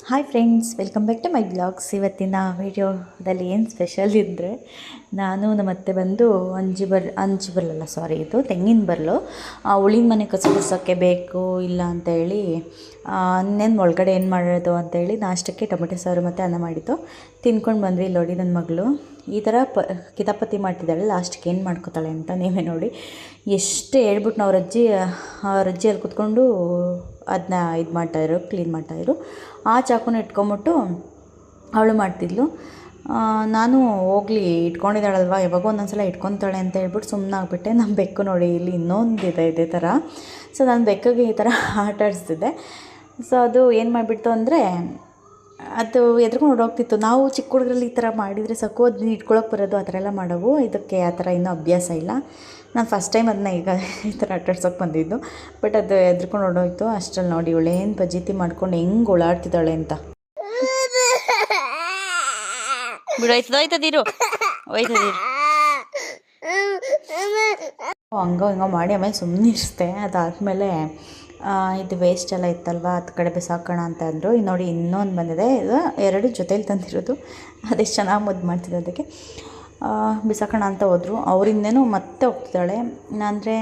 Hi friends, welcome back to my blogs. ಇವತ್ತಿನ ವಿಡಿಯೋದಲ್ಲಿ ಏನು ಸ್ಪೆಷಲ್ ಇದ್ದರೆ, ನಾನು ನಮ್ಮ ಅತ್ತೆ ಬಂದು ಅಂಜಿ ಬರಲಲ್ಲ ಸಾರಿ, ಇದು ತೆಂಗಿನ ಬರಲು ಉಳಿನ ಮನೆ ಕಸ ಬೇಕು ಇಲ್ಲ ಅಂತೇಳಿ ಇನ್ನೇನು ಒಳಗಡೆ ಏನು ಮಾಡೋದು ಅಂತೇಳಿ ನಾಷ್ಟಕ್ಕೆ ಟೊಮೆಟೊ ಸಾರು ಮತ್ತು ಅನ್ನ ಮಾಡಿದ್ದು ತಿನ್ಕೊಂಡು ಬಂದ್ವಿ. ಇಲ್ಲಿ ನೋಡಿ ನನ್ನ ಮಗಳು ಈ ಥರ ಕಿತಾಪತಿ ಮಾಡ್ತಿದ್ದಾಳೆ, ಲಾಸ್ಟಿಗೆ ಏನು ಮಾಡ್ಕೋತಾಳೆ ಅಂತ ನೀವೇ ನೋಡಿ. ಎಷ್ಟು ಹೇಳ್ಬಿಟ್ಟು ಅವ್ರ ಅಜ್ಜಿ ಅಲ್ಲಿ ಕೂತ್ಕೊಂಡು ಅದನ್ನ ಇದು ಮಾಡ್ತಾಯಿದ್ರು, ಕ್ಲೀನ್ ಮಾಡ್ತಾಯಿದ್ರು. ಆ ಚಾಕುನ ಇಟ್ಕೊಂಬಿಟ್ಟು ಅವಳು ಮಾಡ್ತಿದ್ಲು. ನಾನು ಹೋಗ್ಲಿ ಇಟ್ಕೊಂಡಿದ್ದಾಳಲ್ವ, ಯಾವಾಗೋ ಒಂದೊಂದ್ಸಲ ಇಟ್ಕೊತಾಳೆ ಅಂತ ಹೇಳ್ಬಿಟ್ಟು ಸುಮ್ಮನೆ ಆಗಿಬಿಟ್ಟೆ. ನಮ್ಮ ಬೆಕ್ಕು ನೋಡಿ ಇಲ್ಲಿ ಇನ್ನೊಂದಿದೆ ಇದೇ ಥರ. ಸೊ ನಾನು ಬೆಕ್ಕಿಗೆ ಈ ಥರ ಆಟ ಆಡಿಸ್ತಿದ್ದೆ. ಸೊ ಅದು ಏನು ಮಾಡಿಬಿಡ್ತು ಅಂದರೆ, ಅದು ಎದ್ರುಕೊಂಡು ಹೊರಡೋಗ್ತಿತ್ತು. ನಾವು ಚಿಕ್ಕ ಹುಡುಗರಲ್ಲಿ ಈ ಥರ ಮಾಡಿದರೆ ಸಾಕು, ಅದನ್ನ ಇಟ್ಕೊಳಕ್ಕೆ ಬರೋದು, ಆ ಥರ ಎಲ್ಲ ಮಾಡೋವು. ಇದಕ್ಕೆ ಆ ಥರ ಇನ್ನೂ ಅಭ್ಯಾಸ ಇಲ್ಲ. ನಾನು ಫಸ್ಟ್ ಟೈಮ್ ಅದನ್ನ ಈಗ ಈ ಥರ ಆಟಾಡ್ಸೋಕೆ ಬಂದಿದ್ದು. ಬಟ್ ಅದು ಎದ್ರುಕೊಂಡು ಹೊರಡೋಯ್ತು. ಅಷ್ಟರಲ್ಲಿ ನೋಡಿ ಇವಳೇನು ಪಜೀತಿ ಮಾಡ್ಕೊಂಡು ಹೆಂಗೆ ಓಡಾಡ್ತಿದ್ದಾಳೆ ಅಂತ. ಬಿಡು, ಹೋಯ್ತದಿರು ಹಂಗೋ ಹಿಂಗೋ ಮಾಡಿ ಆಮೇಲೆ ಸುಮ್ಮನೆ ಇರಿಸ್ದೆ. ಅದಾದಮೇಲೆ ಇದು ವೇಸ್ಟ್ ಎಲ್ಲ ಇತ್ತಲ್ವ, ಅದು ಕಡೆ ಬಿಸಾಕೋಣ ಅಂತ ಅಂದರು. ನೋಡಿ ಇನ್ನೊಂದು ಬಂದಿದೆ, ಇದು ಎರಡು ಜೊತೇಲಿ ತಂದಿರೋದು. ಅದೆಷ್ಟು ಚೆನ್ನಾಗಿ ಮುದ್ದು ಮಾಡ್ತಿದ್ದೆ, ಅದಕ್ಕೆ ಬಿಸಾಕೋಣ ಅಂತ ಹೋದರು. ಅವರಿಂದೇನೋ ಮತ್ತೆ ಹೋಗ್ತಿದ್ದಾಳೆ. ಅಂದರೆ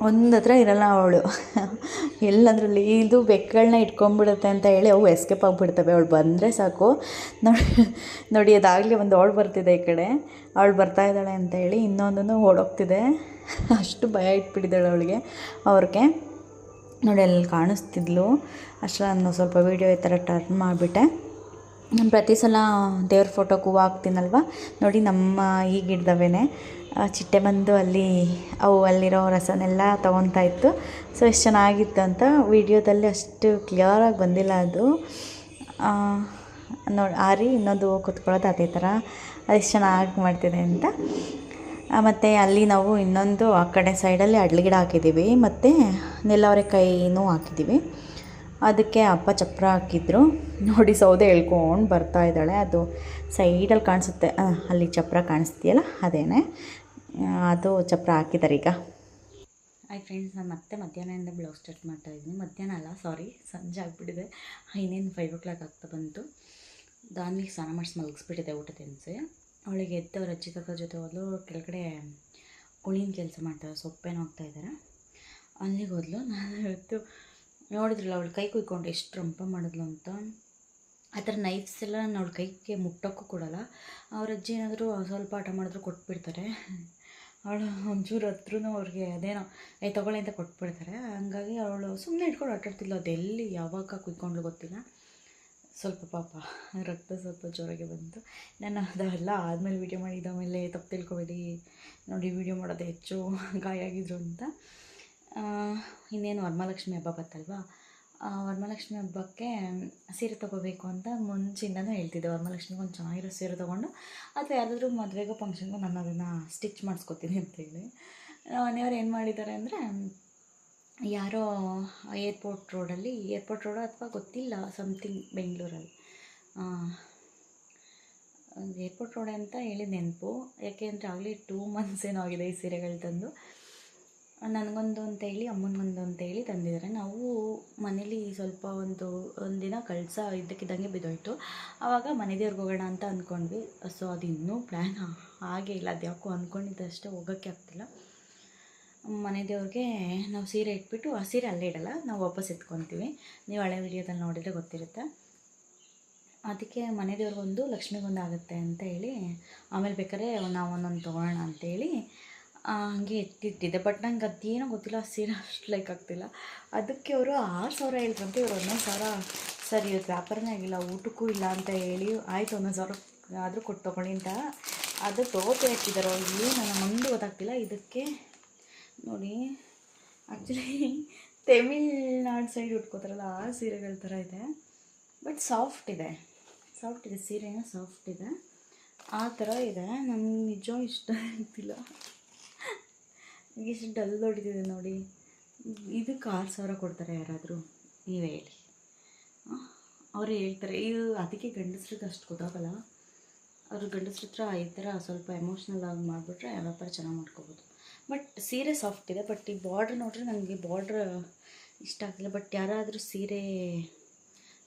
ಒಂದು ಹತ್ರ ಇರಲ್ಲ ಅವಳು, ಎಲ್ಲಂದ್ರಲ್ಲಿ ಇದು ಬೆಕ್ಕುಗಳನ್ನ ಇಟ್ಕೊಂಡ್ಬಿಡುತ್ತೆ ಅಂತ ಹೇಳಿ ಅವು ಎಸ್ಕೇಪ್ ಆಗಿಬಿಡ್ತವೆ. ಅವಳು ಬಂದರೆ ಸಾಕು. ನೋಡಿ ಅದಾಗಲಿ ಒಂದು ಅವಳು ಬರ್ತಿದೆ ಈ ಕಡೆ, ಅವಳು ಬರ್ತಾ ಇದ್ದಾಳೆ ಅಂತ ಹೇಳಿ ಇನ್ನೊಂದನ್ನು ಓಡೋಗ್ತಿದೆ. ಅಷ್ಟು ಭಯ ಇಟ್ಬಿಟ್ಟಿದ್ದಾಳೆ ಅವಳಿಗೆ. ಅವ್ರಿಗೆ ನೋಡಿ ಅಲ್ಲಿ ಕಾಣಿಸ್ತಿದ್ಲು. ಅಷ್ಟರಲ್ಲಿ ನಾನು ಸ್ವಲ್ಪ ವೀಡಿಯೋ ಈ ಥರ ಟರ್ನ್ ಮಾಡಿಬಿಟ್ಟೆ. ನಾನು ಪ್ರತಿ ಸಲ ದೇವ್ರ ಫೋಟೋಗೆ ಹೂವು ಹಾಕ್ತೀನಲ್ವ, ನೋಡಿ ನಮ್ಮ ಈ ಗಿಡದವೇ ಚಿಟ್ಟೆ ಬಂದು ಅಲ್ಲಿರೋ ರಸನೆಲ್ಲ ತೊಗೊತಾ ಇತ್ತು. ಸೊ ಎಷ್ಟು ಚೆನ್ನಾಗಿತ್ತು ಅಂತ. ವೀಡಿಯೋದಲ್ಲಿ ಅಷ್ಟು ಕ್ಲಿಯರಾಗಿ ಬಂದಿಲ್ಲ ಅದು. ನೋಡಿ ಆರಿ ಇನ್ನೊಂದು ಕುತ್ಕೊಳ್ಳೋದು ಅದೇ ಥರ, ಅದೆಷ್ಟು ಚೆನ್ನಾಗಿ ಮಾಡ್ತಿದೆ ಅಂತ. ಮತ್ತು ಅಲ್ಲಿ ನಾವು ಇನ್ನೊಂದು ಆ ಕಡೆ ಸೈಡಲ್ಲಿ ಅಡ್ಲಿ ಗಿಡ ಹಾಕಿದ್ದೀವಿ, ಮತ್ತು ನೆಲ್ಲವರೆಕಾಯಿನೂ ಹಾಕಿದ್ದೀವಿ. ಅದಕ್ಕೆ ಅಪ್ಪ ಚಪ್ಪರ ಹಾಕಿದ್ರು. ನೋಡಿ ಸೌದೆ ಎಳ್ಕೊಂಡು ಬರ್ತಾ ಇದ್ದಾಳೆ. ಅದು ಸೈಡಲ್ಲಿ ಕಾಣಿಸುತ್ತೆ, ಅಲ್ಲಿ ಚಪ್ಪರ ಕಾಣಿಸ್ತೀಯಲ್ಲ ಅದೇನೆ, ಅದು ಚಪ್ಪರ ಹಾಕಿದ್ದಾರೆ ಈಗ. ಹಾಯ್ ಫ್ರೆಂಡ್ಸ್, ನಾನು ಮತ್ತೆ ಮಧ್ಯಾಹ್ನದಿಂದ ಬ್ಲೌಸ್ ಸ್ಟಾರ್ಟ್ ಮಾಡ್ತಾಯಿದ್ದೀನಿ. ಮಧ್ಯಾಹ್ನ ಅಲ್ಲ ಸಾರಿ, ಸಂಜೆ ಆಗಿಬಿಟ್ಟಿದೆ. ಇನ್ನೇನು 5 o'clock ಆಗ್ತಾ ಬಂತು. ದಾನ್ವಿಗೆ ಸ್ನಾನ ಮಾಡಿಸಿ ಮಲಗಿಸ್ಬಿಟ್ಟಿದೆ ಊಟ ತಿನ್ನಿಸಿ. ಅವಳಿಗೆ ಎದ್ದು ಅವ್ರ ಅಜ್ಜಿ ತಾತ ಜೊತೆ ಹೋದ್ಲು. ಕೆಳಗಡೆ ಉಳಿನ ಕೆಲಸ ಮಾಡ್ತಾರೆ, ಸೊಪ್ಪೇನು ಹೋಗ್ತಾಯಿದ್ದಾರೆ, ಅಲ್ಲಿಗೆ ಹೋದ್ಲು. ನಾನು ಇವತ್ತು ನೋಡಿದ್ರಲ್ಲ ಅವಳು ಕೈ ಕುಯ್ಕೊಂಡು ಎಷ್ಟು ರಂಪ ಮಾಡಿದ್ಲು ಅಂತ. ಆ ಥರ ನೈಫ್ಸ್ ಎಲ್ಲ ನಾನು ಅವಳ ಕೈಗೆ ಮುಟ್ಟೋಕ್ಕೂ ಕೊಡೋಲ್ಲ. ಅವ್ರ ಅಜ್ಜಿ ಏನಾದರೂ ಸ್ವಲ್ಪ ಆಟ ಮಾಡಿದ್ರು ಕೊಟ್ಬಿಡ್ತಾರೆ. ಅವಳು ಒಂಚೂರು ಹತ್ರೂ ಅವ್ರಿಗೆ ಅದೇನೋ ತಗೊಳ್ಳಿ ಅಂತ ಕೊಟ್ಬಿಡ್ತಾರೆ. ಹಂಗಾಗಿ ಅವಳು ಸುಮ್ಮನೆ ಇಟ್ಕೊಂಡು ಆಟಾಡ್ತಿಲ್ಲ. ಅದೆಲ್ಲಿ ಯಾವಾಗ ಕುಯ್ಕೊಂಡ್ಲು ಗೊತ್ತಿಲ್ಲ. ಸ್ವಲ್ಪ ಪಾಪ ರಕ್ತ ಸ್ವಲ್ಪ ಜೋರಾಗೆ ಬಂತು. ನಾನು ಅದೆಲ್ಲ ಆದಮೇಲೆ ವೀಡಿಯೋ ಮಾಡಿದ್ದು. ಆಮೇಲೆ ತಪ್ಪು ತಿಳ್ಕೊಬೇಡಿ ನೋಡಿ, ವೀಡಿಯೋ ಮಾಡೋದು ಹೆಚ್ಚು ಗಾಯ ಆಗಿದ್ರು ಅಂತ. ಇನ್ನೇನು ವರಮಹಾಲಕ್ಷ್ಮಿ ಹಬ್ಬ ಬತ್ತಲ್ವ, ವರಮಹಾಲಕ್ಷ್ಮಿ ಹಬ್ಬಕ್ಕೆ ಸೀರೆ ತೊಗೋಬೇಕು ಅಂತ ಮುಂಚೆಯಿಂದನೂ ಹೇಳ್ತಿದ್ದೆ. ವರಮಹಾಲಕ್ಷ್ಮಿಗೆ ಒಂದು ಚೆನ್ನಾಗಿರೋ ಸೀರೆ ತೊಗೊಂಡು, ಅಥವಾ ಯಾವುದಾದ್ರೂ ಮದುವೆಗೋ ಫಂಕ್ಷನ್ಗೋ ನಾನು ಅದನ್ನು ಸ್ಟಿಚ್ ಮಾಡಿಸ್ಕೊತೀನಿ ಅಂತೇಳಿ. ಮನೆಯವ್ರು ಏನು ಮಾಡಿದ್ದಾರೆ ಅಂದರೆ, ಯಾರೋ ಏರ್ಪೋರ್ಟ್ ರೋಡು ಅಥವಾ ಗೊತ್ತಿಲ್ಲ, ಸಮಥಿಂಗ್ ಬೆಂಗಳೂರಲ್ಲಿ ಏರ್ಪೋರ್ಟ್ ರೋಡ್ ಅಂತ ಹೇಳಿದ ನೆನಪು. ಯಾಕೆ ಅಂದರೆ ಆಗಲೇ 2 months ಏನೋ ಆಗಿದೆ ಈ ಸೀರೆಗಳು ತಂದು. ನನಗೊಂದು ಅಂತೇಳಿ ಅಮ್ಮನಿಗೊಂದು ಅಂತೇಳಿ ತಂದಿದ್ದಾರೆ. ನಾವು ಮನೇಲಿ ಸ್ವಲ್ಪ ಒಂದು ದಿನ ಕಳಸ ಇದ್ದಕ್ಕಿದ್ದಂಗೆ ಬಿದ್ದೋಯ್ತು. ಆವಾಗ ಮನೆ ದೇವ್ರಿಗೆ ಹೋಗೋಣ ಅಂತ ಅಂದ್ಕೊಂಡ್ವಿ. ಸೊ ಅದು ಇನ್ನೂ ಪ್ಲ್ಯಾನ್ ಹಾಗೇ ಇಲ್ಲ, ಅದು ಯಾಕೋ ಅಂದ್ಕೊಂಡಿದ್ದಷ್ಟೇ ಹೋಗೋಕ್ಕೆ ಆಗ್ತಿಲ್ಲ. ಮನೆ ದೇವ್ರಿಗೆ ನಾವು ಸೀರೆ ಇಟ್ಬಿಟ್ಟು, ಆ ಸೀರೆ ಅಲ್ಲೇ ಇಡಲ್ಲ, ನಾವು ವಾಪಸ್ ಎತ್ಕೊತೀವಿ. ನೀವು ಹಳೆ ವಿಡಿಯೋದಲ್ಲಿ ನೋಡಿದರೆ ಗೊತ್ತಿರುತ್ತೆ. ಅದಕ್ಕೆ ಮನೆ ದೇವ್ರಿಗೊಂದು ಲಕ್ಷ್ಮಿಗೊಂದು ಆಗುತ್ತೆ ಅಂತ ಹೇಳಿ, ಆಮೇಲೆ ಬೇಕಾದ್ರೆ ನಾವು ಒಂದೊಂದು ತೊಗೊಳ್ಳೋಣ ಅಂತೇಳಿ ಹಂಗೆ ಎತ್ತಿಟ್ಟಿದ್ದೆ. ಬಟ್ ನಂಗೆ ಅದೇನೋ ಗೊತ್ತಿಲ್ಲ, ಸೀರೆ ಅಷ್ಟು ಲೈಕ್ ಆಗ್ತಿಲ್ಲ. ಅದಕ್ಕೆ ಅವರು 6,000 ಹೇಳ್ತಂತೆ. ಇವರು 11,000 ಸರಿ ಇವತ್ತು ವ್ಯಾಪಾರನೇ ಆಗಿಲ್ಲ, ಊಟಕ್ಕೂ ಇಲ್ಲ ಅಂತ ಹೇಳಿ ಆಯಿತು 11,000 ಆದರೂ ಕೊಟ್ಟು ತೊಗೊಳ್ಳಿ ಅಂತ ಅದು ತೋತೆ ಹಾಕಿದ್ದಾರೋ ಇಲ್ಲಿ ನನ್ನ ಮಂಡು ಗೊತ್ತಾಗ್ತಿಲ್ಲ. ಇದಕ್ಕೆ ನೋಡಿ ಆ್ಯಕ್ಚುಲಿ ತಮಿಳ್ನಾಡು ಸೈಡ್ ಉಟ್ಕೋತಾರಲ್ಲ ಆ ಸೀರೆಗಳ ಥರ ಇದೆ. ಬಟ್ ಸಾಫ್ಟ್ ಇದೆ ಸೀರೆನ, ಸಾಫ್ಟ್ ಇದೆ, ಆ ಥರ ಇದೆ. ನನಗೆ ನಿಜ ಇಷ್ಟ ಆಗ್ತಿಲ್ಲ. ಎಷ್ಟು ಡಲ್ ಹೊಡಿತಿದೆ ನೋಡಿ. ಇದಕ್ಕೆ 6,000 ಕೊಡ್ತಾರೆ ಯಾರಾದರೂ, ನೀವೇ ಹೇಳಿ. ಅವರು ಹೇಳ್ತಾರೆ ಇದು, ಅದಕ್ಕೆ ಗಂಡಸ್ರಿಗೆ ಅಷ್ಟು ಗೊತ್ತಾಗಲ್ಲ. ಅವರು ಗಂಡಸ್ರ ಹತ್ರ ಈ ಥರ ಸ್ವಲ್ಪ ಎಮೋಷ್ನಲ್ ಆಗಿ ಮಾಡಿಬಿಟ್ರೆ ವ್ಯಾಪಾರ ಚೆನ್ನಾಗಿ ಮಾಡ್ಕೋಬೋದು. ಬಟ್ ಸೀರೆ ಸಾಫ್ಟ್ ಇದೆ. ಬಟ್ ಈ ಬಾರ್ಡ್ರ್ ನೋಡ್ರೆ ನನಗೆ ಬಾರ್ಡ್ರ್ ಇಷ್ಟ ಆಗ್ತಿಲ್ಲ. ಬಟ್ ಯಾರಾದರೂ ಸೀರೆ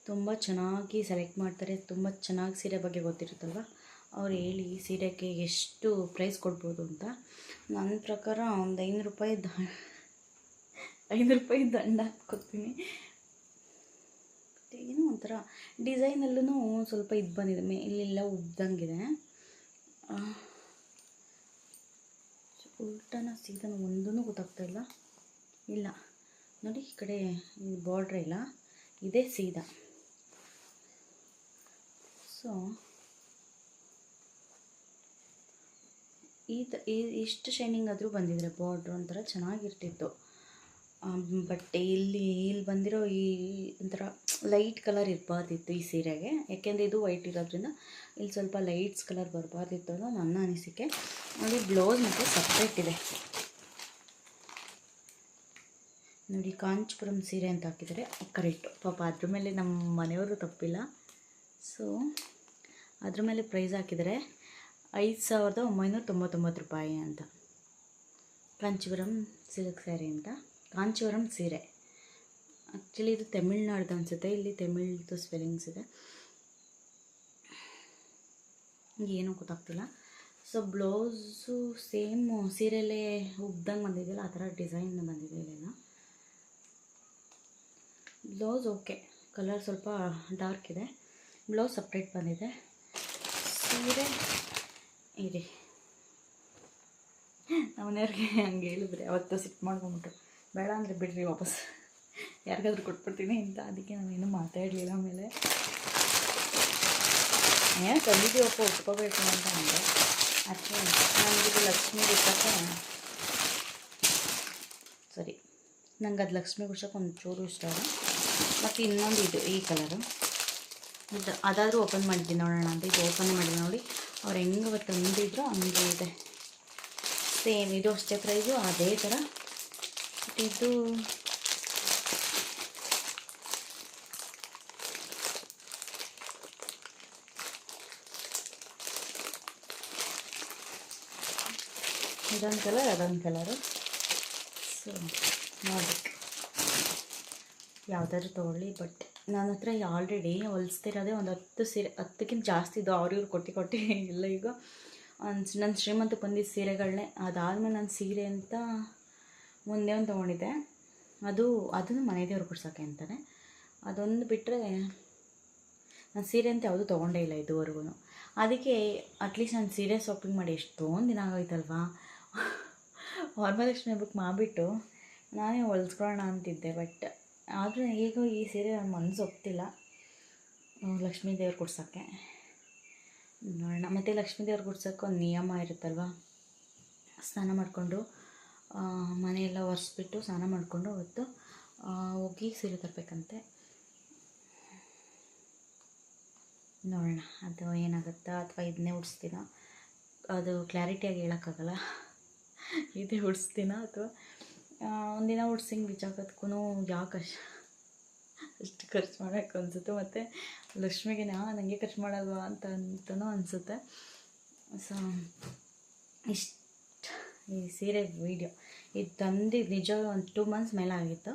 ತುಂಬ ಚೆನ್ನಾಗಿ ಸೆಲೆಕ್ಟ್ ಮಾಡ್ತಾರೆ, ತುಂಬ ಚೆನ್ನಾಗಿ ಸೀರೆ ಬಗ್ಗೆ ಗೊತ್ತಿರುತ್ತಲ್ವ, ಅವ್ರು ಹೇಳಿ ಸೀರೆಗೆ ಎಷ್ಟು ಪ್ರೈಸ್ ಕೊಡ್ಬೋದು ಅಂತ. ನನ್ನ ಪ್ರಕಾರ ಒಂದು 5 ರೂಪಾಯಿ 5 ರೂಪಾಯಿ ದಂಡ ಹಾಕ್ಕೊತೀನಿ. ಏನೋ ಒಂಥರ ಡಿಸೈನಲ್ಲೂ ಸ್ವಲ್ಪ ಇದು ಬಂದಿದೆ, ಇಲ್ಲೆಲ್ಲ ಉಬ್ದಂಗಿದೆ. ಉಲ್ಟನ ಸೀದಾ ಒಂದೂ ಗೊತ್ತಾಗ್ತಾಯಿಲ್ಲ. ಇಲ್ಲ ನೋಡಿ, ಈ ಕಡೆ ಬಾರ್ಡ್ರ್ ಇಲ್ಲ, ಇದೇ ಸೀದಾ. ಸೊ ಇಷ್ಟು ಶೈನಿಂಗ್ ಆದರೂ ಬಂದಿದ್ರೆ ಬಾರ್ಡ್ರ್ ಒಂಥರ ಚೆನ್ನಾಗಿರ್ತಿತ್ತು. ಬಟ್ ಇಲ್ಲಿ ಬಂದಿರೋ ಈ ಒಂಥರ ಲೈಟ್ ಕಲರ್ ಇರಬಾರ್ದಿತ್ತು ಈ ಸೀರೆಗೆ, ಯಾಕೆಂದರೆ ಇದು ವೈಟ್ ಇರೋದ್ರಿಂದ ಇಲ್ಲಿ ಸ್ವಲ್ಪ ಲೈಟ್ಸ್ ಕಲರ್ ಬರಬಾರ್ದಿತ್ತು ಅನ್ನೋ ನನ್ನ ಅನಿಸಿಕೆ. ನೋಡಿ, ಬ್ಲೌಸ್ ಮತ್ತು ಸಪ್ರೇಟ್ ಇದೆ ನೋಡಿ. ಕಾಂಚೀಪುರಂ ಸೀರೆ ಅಂತ ಹಾಕಿದ್ದಾರೆ, ಕರೆಕ್ಟು. ಪಾಪ ಅದ್ರ ಮೇಲೆ ನಮ್ಮ ಮನೆಯವರು ತಪ್ಪಿಲ್ಲ. ಸೊ ಅದ್ರ ಮೇಲೆ ಪ್ರೈಸ್ ಹಾಕಿದ್ದಾರೆ 5,999 ರೂಪಾಯಿ ಅಂತ. ಕಾಂಚೀಪುರಂ ಸಿಲ್ಕ್ ಸ್ಯಾರಿ ಅಂತ, ಕಾಂಚೀಪುರಂ ಸೀರೆ. ಆ್ಯಕ್ಚುಲಿ ಇದು ತಮಿಳ್ನಾಡ್ದು ಅನಿಸುತ್ತೆ, ಇಲ್ಲಿ ತಮಿಳ್ದು ಸ್ಪೆಲ್ಲಿಂಗ್ಸ್ ಇದೆ, ಏನೂ ಗೊತ್ತಾಗ್ತಿಲ್ಲ. ಸೊ ಬ್ಲೌಸು ಸೇಮ್ ಸೀರೆಯಲ್ಲೇ ಉಬ್ದಂಗೆ ಬಂದಿದೆಯಲ್ಲ, ಆ ಥರ ಡಿಸೈನ್ ಬಂದಿದೆ ಇಲ್ಲೆಲ್ಲ. ಬ್ಲೌಸ್ ಓಕೆ, ಕಲರ್ ಸ್ವಲ್ಪ ಡಾರ್ಕ್ ಇದೆ, ಬ್ಲೌಸ್ ಸಪ್ರೇಟ್ ಬಂದಿದೆ. ಸೀರೆ ಇದೆ, ನಮ್ಮನೆಯವ್ರಿಗೆ ಹಂಗೆ ಹೇಳಿದ್ರೆ ಅವತ್ತು ಸಿಟ್ಟು ಮಾಡ್ಕೊಂಬಿಟ್ರು, ಬೇಡ ಅಂದರೆ ಬಿಡ್ರಿ ವಾಪಸ್ ಯಾರಿಗಾದ್ರೂ ಕೊಟ್ಬಿಡ್ತೀನಿ ಅಂತ. ಅದಕ್ಕೆ ನಾವೇನು ಮಾತಾಡಲಿಲ್ಲ. ಆಮೇಲೆ ಏನು ತಂದಿದ್ದೀವಪ್ಪ ಒಪ್ಕೋಬೇಕು ಅಂತ ಅಂದರೆ ಅಷ್ಟೇ. ನನಗಿದು ಲಕ್ಷ್ಮಿ ಗುಡ್ಸೋಕ್ಕೆ ಸರಿ, ನಂಗೆ ಅದು ಲಕ್ಷ್ಮಿ ಗುಡ್ಸೋಕೆ ಒಂಚೂರು ಇಷ್ಟ ಅಲ್ಲ. ಮತ್ತು ಇನ್ನೊಂದು ಇದು ಈ ಕಲರು, ಇದು ಅದಾದರೂ ಓಪನ್ ಮಾಡಿದ್ದೀನಿ ನೋಡೋಣ ಅಂತ. ಇದು ಓಪನ್ ಮಾಡಿದ್ದೀನಿ ನೋಡಿ, ಅವ್ರು ಹೆಂಗೆ ತಂದಿದ್ರು ಹಂಗೆ ಇದೆ, ಸೇಮ್ ಇದು ಅಷ್ಟೇ ಪ್ರೈಸು, ಅದೇ ಥರ. ಇದು ಇದೊಂದು ಕಲರ್, ಅದೊಂದು ಕಲರು. ಸೊ ನೋಡಬೇಕು ಯಾವುದಾದ್ರು ತೊಗೊಳ್ಳಿ. ಬಟ್ ನನ್ನ ಹತ್ರ ಆಲ್ರೆಡಿ ಹೊಲಿಸ್ತಿರೋದೇ ಒಂದು 10 ಸೀರೆ, 10ಕ್ಕಿಂತ ಜಾಸ್ತಿ ಇದು. ಅವ್ರಿವ್ರು ಕೊಟ್ಟು ಇಲ್ಲ. ಈಗ ನನ್ನ ಶ್ರೀಮಂತಕ್ಕೆ ಬಂದಿದ್ದ ಸೀರೆಗಳನ್ನೇ, ಅದಾದಮೇಲೆ ನಾನು ಸೀರೆ ಅಂತ ಮುಂದೆ ಒಂದು ತೊಗೊಂಡಿದ್ದೆ, ಅದನ್ನು ಮನೆ ದೇವ್ರು ಕೊಡ್ಸೋಕ್ಕೆ ಅಂತಾನೆ. ಅದೊಂದು ಬಿಟ್ಟರೆ ನಾನು ಸೀರೆ ಅಂತ ಯಾವುದೂ ತೊಗೊಂಡೇ ಇಲ್ಲ ಇದುವರೆಗೂ. ಅದಕ್ಕೆ ಅಟ್ಲೀಸ್ಟ್ ನಾನು ಸೀರೆ ಶಾಪಿಂಗ್ ಮಾಡಿ ಎಷ್ಟೊಂದು ದಿನ ಆಗೋಯ್ತಲ್ವಾ, ವರಮಹಾಲಕ್ಷ್ಮಿ ಹಬ್ಬಕ್ಕೆ ಮಾಡಿಬಿಟ್ಟು ನಾನೇ ಹೊಲಿಸ್ಕೊಳ್ಳೋಣ ಅಂತಿದ್ದೆ. ಬಟ್ ಆದರೆ ಈಗ ಈ ಸೀರೆ ನನ್ನ ಮನಸ್ಸು ಒಪ್ತಿಲ್ಲ ಲಕ್ಷ್ಮೀ ದೇವ್ರು ಕೊಡ್ಸೋಕ್ಕೆ. ನೋಡೋಣ. ಮತ್ತು ಲಕ್ಷ್ಮೀ ದೇವ್ರು ಕೊಡ್ಸೋಕ್ಕೆ ಒಂದು ನಿಯಮ ಇರುತ್ತಲ್ವ, ಸ್ನಾನ ಮಾಡಿಕೊಂಡು ಮನೆಯೆಲ್ಲ ಒರೆಸ್ಬಿಟ್ಟು ಸ್ನಾನ ಮಾಡಿಕೊಂಡು ಅವತ್ತು ಹೋಗಿ ಸೀರೆ ತರಬೇಕಂತೆ. ನೋಡೋಣ ಅದು ಏನಾಗುತ್ತಾ, ಅಥವಾ ಇದನ್ನೇ ಉಡಿಸ್ತೀನ, ಅದು ಕ್ಲಾರಿಟಿಯಾಗಿ ಹೇಳೋಕ್ಕಾಗಲ್ಲ. ಇದೇ ಉಡಿಸ್ತೀನ ಅಥವಾ ಒಂದಿನ ಉಡ್ಸಿಂಗ್ ಬಿಚ್ಚಾಕೋದಕ್ಕೂ ಯಾಕೆ ಅಷ್ಟು ಖರ್ಚು ಮಾಡೋಕ್ಕೆ ಅನಿಸುತ್ತೆ. ಮತ್ತು ಲಕ್ಷ್ಮಿಗೆ ನನಗೆ ಖರ್ಚು ಮಾಡಲ್ವಾ ಅಂತನೂ ಅನಿಸುತ್ತೆ. ಸೊ ಇಷ್ಟು ಈ ಸೀರೆ ವೀಡಿಯೋ ಇದು ತಂದಿದ್ದು ನಿಜ ಒಂದು 2 months ಮೇಲೆ ಆಗಿತ್ತು.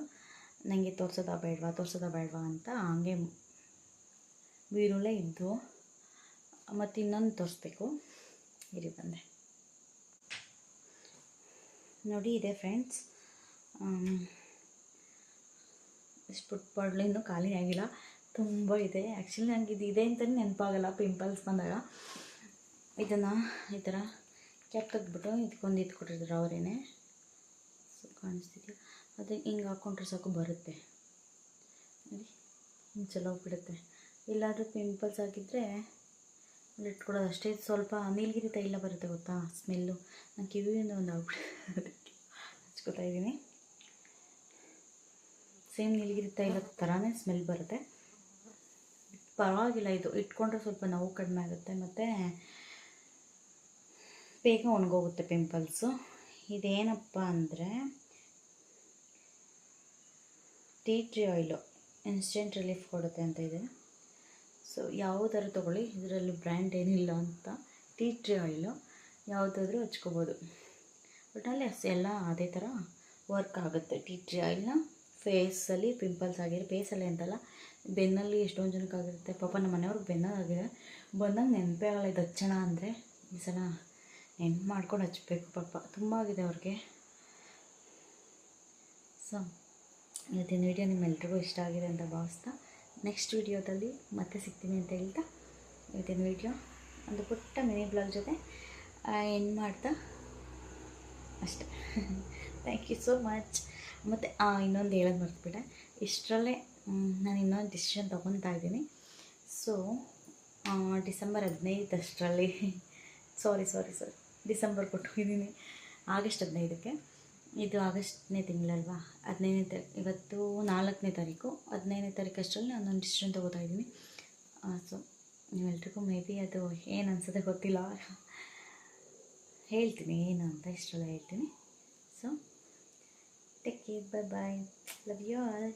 ನನಗೆ ತೋರಿಸೋದಾ ಬೇಡವಾ ಅಂತ ಹಂಗೆ ಬೀರೂಲೇ ಇದ್ದು. ಮತ್ತು ಇನ್ನೊಂದು ತೋರಿಸ್ಬೇಕು, ಇರಿ ಬಂದೆ ನೋಡಿ. ಇದೆ ಫ್ರೆಂಡ್ಸ್, ಇಷ್ಟು ಪುಟ್ಬಾಡ್ಲು ಇನ್ನೂ ಖಾಲಿ ಆಗಿಲ್ಲ, ತುಂಬ ಇದೆ. ಆ್ಯಕ್ಚುಲಿ ನನಗೆ ಇದು ಇದೆ ಅಂತಲೇ ನೆನಪಾಗಲ್ಲ ಪಿಂಪಲ್ಸ್ ಬಂದಾಗ. ಇದನ್ನು ಈ ಥರ ಕ್ಯಾಪ್ ತೆಗೆದ್ಬಿಟ್ಟು ಇದಕ್ಕೊಂದು ಇದು ಕೊಟ್ಟಿದ್ರು ಅವರೇನೆ. ಸೊ ಕಾಣಿಸ್ತಿದೆಯಾ, ಅದು ಹಿಂಗೆ ಹಾಕ್ಕೊಂಡ್ರೆ ಸಾಕು ಬರುತ್ತೆ ನೋಡಿ, ಹಿಂಗೆ ಚಲೋ ಹೋಗ್ಬಿಡುತ್ತೆ. ಇಲ್ಲಾದರೂ ಪಿಂಪಲ್ಸ್ ಆಗಿದ್ದರೆ ಇಟ್ಕೊಳ್ಳೋದು ಅಷ್ಟೇ. ಸ್ವಲ್ಪ ನೀಲಗಿರಿ ತೈಲ ಬರುತ್ತೆ ಗೊತ್ತಾ, ಸ್ಮೆಲ್ಲು. ನಾನು ಕಿವಿಯಿಂದ ಒಂದು ಅದಕ್ಕೆ ಹಚ್ಕೋತಾ ಇದ್ದೀನಿ. ಸೇಮ್ ನೀಲಗಿರಿ ತೈಲದ ಥರನೇ ಸ್ಮೆಲ್ ಬರುತ್ತೆ. ಪರವಾಗಿಲ್ಲ, ಇದು ಇಟ್ಕೊಂಡ್ರೆ ಸ್ವಲ್ಪ ನೋವು ಕಡಿಮೆ ಆಗುತ್ತೆ ಮತ್ತು ಬೇಗ ಒಣಗೋಗುತ್ತೆ ಪಿಂಪಲ್ಸು. ಇದೇನಪ್ಪ ಅಂದರೆ tea tree oil instant relief ಕೊಡುತ್ತೆ ಅಂತ ಇದೆ. ಸೊ ಯಾವುದಾದ್ರು ತೊಗೊಳ್ಳಿ, ಇದರಲ್ಲಿ ಬ್ರ್ಯಾಂಡ್ ಏನಿಲ್ಲ ಅಂತ. ಟೀ ಟ್ರೀ ಆಯಿಲು ಯಾವುದಾದ್ರೂ ಹಚ್ಕೋಬೋದು, ಒಟ್ಟಲ್ಲಿ ಎಲ್ಲ ಅದೇ ಥರ ವರ್ಕ್ ಆಗುತ್ತೆ. ಟೀ ಟ್ರೀ ಆಯಿಲ್ನ ಫೇಸಲ್ಲಿ ಪಿಂಪಲ್ಸ್ ಆಗಿರೋ, ಫೇಸಲ್ಲಿ ಅಂತಲ್ಲ ಬೆನ್ನಲ್ಲಿ ಎಷ್ಟೊಂದು ಜನಕ್ಕಾಗಿರುತ್ತೆ. ಪಾಪ ನಮ್ಮ ಮನೆಯವ್ರಿಗೆ ಬೆನ್ನಾಗಿದೆ, ಬಂದಾಗ ನೆನಪೇ ಆಗಲ್ಲ ಇದು ಹಚ್ಚೋಣ ಅಂದರೆ. ಈ ಸಲ ನೆನ್ಪು ಮಾಡ್ಕೊಂಡು ಹಚ್ಚಬೇಕು. ಪಾಪ ತುಂಬ ಆಗಿದೆ ಅವ್ರಿಗೆ. ಸೊ ಇವತ್ತಿನ ವೀಡಿಯೋ ನಿಮ್ಮೆಲ್ರಿಗೂ ಇಷ್ಟ ಆಗಿದೆ ಅಂತ ಭಾವಿಸ್ತಾ ನೆಕ್ಸ್ಟ್ ವೀಡಿಯೋದಲ್ಲಿ ಮತ್ತೆ ಸಿಗ್ತೀನಿ ಅಂತ ಹೇಳ್ತಾ ಇವತ್ತಿನ ವೀಡಿಯೋ ಒಂದು ಪುಟ್ಟ ಮಿನಿ ಬ್ಲಾಗ್ ಜೊತೆ ಎಂಡ್ ಮಾಡ್ತಾ ಅಷ್ಟೆ. Thank you so much. ಮತ್ತು ಇನ್ನೊಂದು ಹೇಳೋದು ಮರ್ತ್ಬಿಟ್ಟೆ, ಇಷ್ಟರಲ್ಲೇ ನಾನು ಇನ್ನೊಂದು ಡಿಸಿಷನ್ ತೊಗೊತಾ ಇದ್ದೀನಿ. ಸೊ ಡಿಸೆಂಬರ್ 15 ಅಷ್ಟರಲ್ಲಿ ಸಾರಿ ಡಿಸೆಂಬರ್ ಕೊಟ್ಟಿದ್ದೀನಿ, ಆಗಸ್ಟ್ 15ಕ್ಕೆ. ಇದು ಆಗಸ್ಟ್ನೇ ತಿಂಗಳಲ್ವಾ, 15ನೇ ಇವತ್ತು 4ನೇ ತಾರೀಕು, 15ನೇ ತಾರೀಕು ಅಷ್ಟರಲ್ಲಿ ನಾನೊಂದು ಡಿಸಿಷನ್ ತೊಗೋತಾ ಇದ್ದೀನಿ. ಸೊ ನೀವೆಲ್ರಿಗೂ ಮೇ ಬಿ ಅದು ಏನು ಅನಿಸುತ್ತೆ ಗೊತ್ತಿಲ್ಲ, ಹೇಳ್ತೀನಿ ಏನು ಅಂತ ಇಷ್ಟರಲ್ಲೇ ಹೇಳ್ತೀನಿ. So take care, bye bye, love you all.